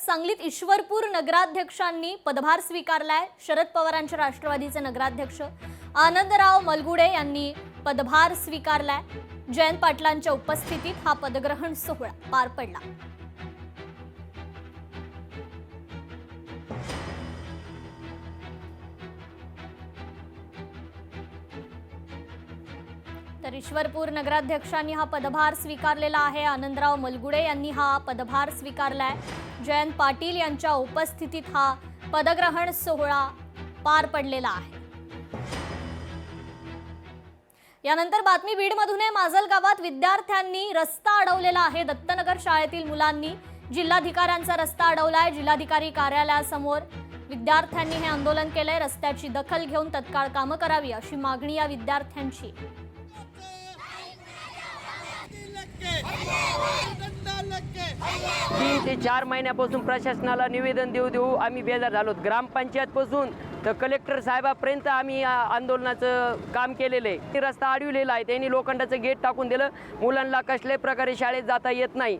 सांगलीत ईश्वरपूर नगराध्यक्षांनी पदभार स्वीकारलाय। शरद पवारांच्या राष्ट्रवादीचे नगराध्यक्ष आनंदराव मलगुडे यांनी पदभार स्वीकारलाय। जयंत पाटलांच्या उपस्थितीत हा पदग्रहण सोहळा पार पडला। तर ईश्वरपूर नगराध्यक्षांनी हा पदभार स्वीकारलेला आहे। आनंदराव मलगुडे यांनी हा पदभार स्वीकारलाय। जयंत पाटील यांच्या उपस्थितीत हा पदग्रहण सोहळा पार पडलेला आहे। यानंतर बातमी बीडमधून आहे। माजल गावात विद्यार्थ्यांनी रस्ता अडवलेला आहे। दत्तनगर शाळेतील मुलांनी जिल्हाधिकाऱ्यांचा रस्ता अडवलाय। जिल्हाधिकारी कार्यालयासमोर विद्यार्थ्यांनी हे आंदोलन केलंय। रस्त्याची दखल घेऊन तत्काळ कामं करावी अशी मागणी या विद्यार्थ्यांची। 3 ते 4 महिन्यापासून प्रशासनाला निवेदन देऊ आम्ही बेजार झालो। ग्रामपंचायतपासून तर कलेक्टर साहेबापर्यंत आम्ही आंदोलनाचं काम केलेलं आहे। रस्ता अडविलेला आहे, त्यांनी लोखंडाचं गेट टाकून दिलं। मुलांना कसल्याही प्रकारे शाळेत जाता येत नाही,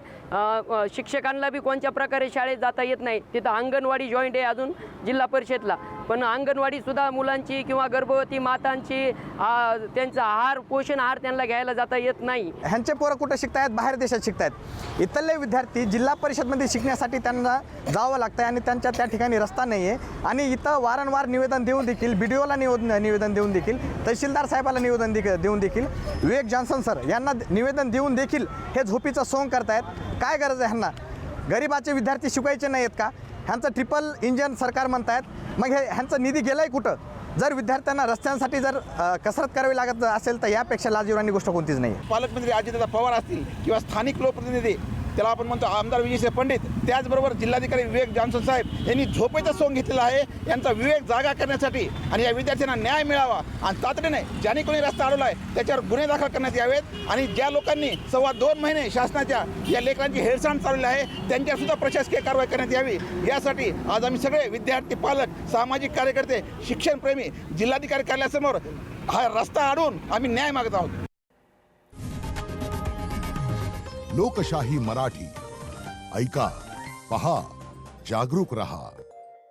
शिक्षकांना बी कोणत्या प्रकारे शाळेत जाता येत नाही। तिथं अंगणवाडी जॉईंट आहे अजून जिल्हा परिषदला, पण अंगणवाडी सुद्धा मुलांची किंवा गर्भवती मातांची त्यांचा आहार पोषण आहार त्यांना घ्यायला जाता येत नाही। ह्यांचे पोरं कुठे शिकतायत? बाहेर देशात शिकतायत। इथले विद्यार्थी जिल्हा परिषदमध्ये शिकण्यासाठी त्यांना जावं लागतं आणि त्यांच्या त्या ठिकाणी रस्ता नाही आहे। आणि इथं वारंवार निवेदन देऊन देखील BDOला निवेदन देऊन देखील तहसीलदार साहेबाला निवेदन देऊन देखील विवेक जॉन्सन सर यांना निवेदन देऊन देखील हे झोपीचं सोंग करतायत। काय गरज आहे ह्यांना? गरिबाचे विद्यार्थी शिकायचे नाही आहेत का? ह्यांचं ट्रिपल इंजन सरकार म्हणतायत, मग ह्यांचं निधी गेलाय कुठं? जर विद्यार्थ्यांना रस्त्यांसाठी जर कसरत करावी लागत असेल तर यापेक्षा लाजिरवाणी गोष्ट कोणतीच नाही। पालकमंत्री अजितदादा पवार असतील किंवा स्थानिक लोकप्रतिनिधी, त्याला आपण म्हणतो आमदार विजयसिंह पंडित, त्याचबरोबर जिल्हाधिकारी विवेक जॉन्सन साहेब यांनी झोपेचा सोंग घेतलेला आहे यांचा विवेक जागा करण्यासाठी आणि या विद्यार्थ्यांना न्याय मिळावा आणि तातडीने ज्याने कोणी रस्ता अडवला आहे त्याच्यावर गुन्हे दाखल करण्यात यावेत आणि ज्या लोकांनी 2.25 महिने शासनाच्या या लेकरांची हेळसांड चालवली आहे त्यांच्यावर सुद्धा प्रशासकीय कारवाई करण्यात यावी। यासाठी आज आम्ही सगळे विद्यार्थी, पालक, सामाजिक कार्यकर्ते, शिक्षणप्रेमी जिल्हाधिकारी कार्यालयासमोर हा रस्ता अडवून आम्ही न्याय मागत आहोत। लोकशाही मराठी ऐका, पहा, जागरूक रहा।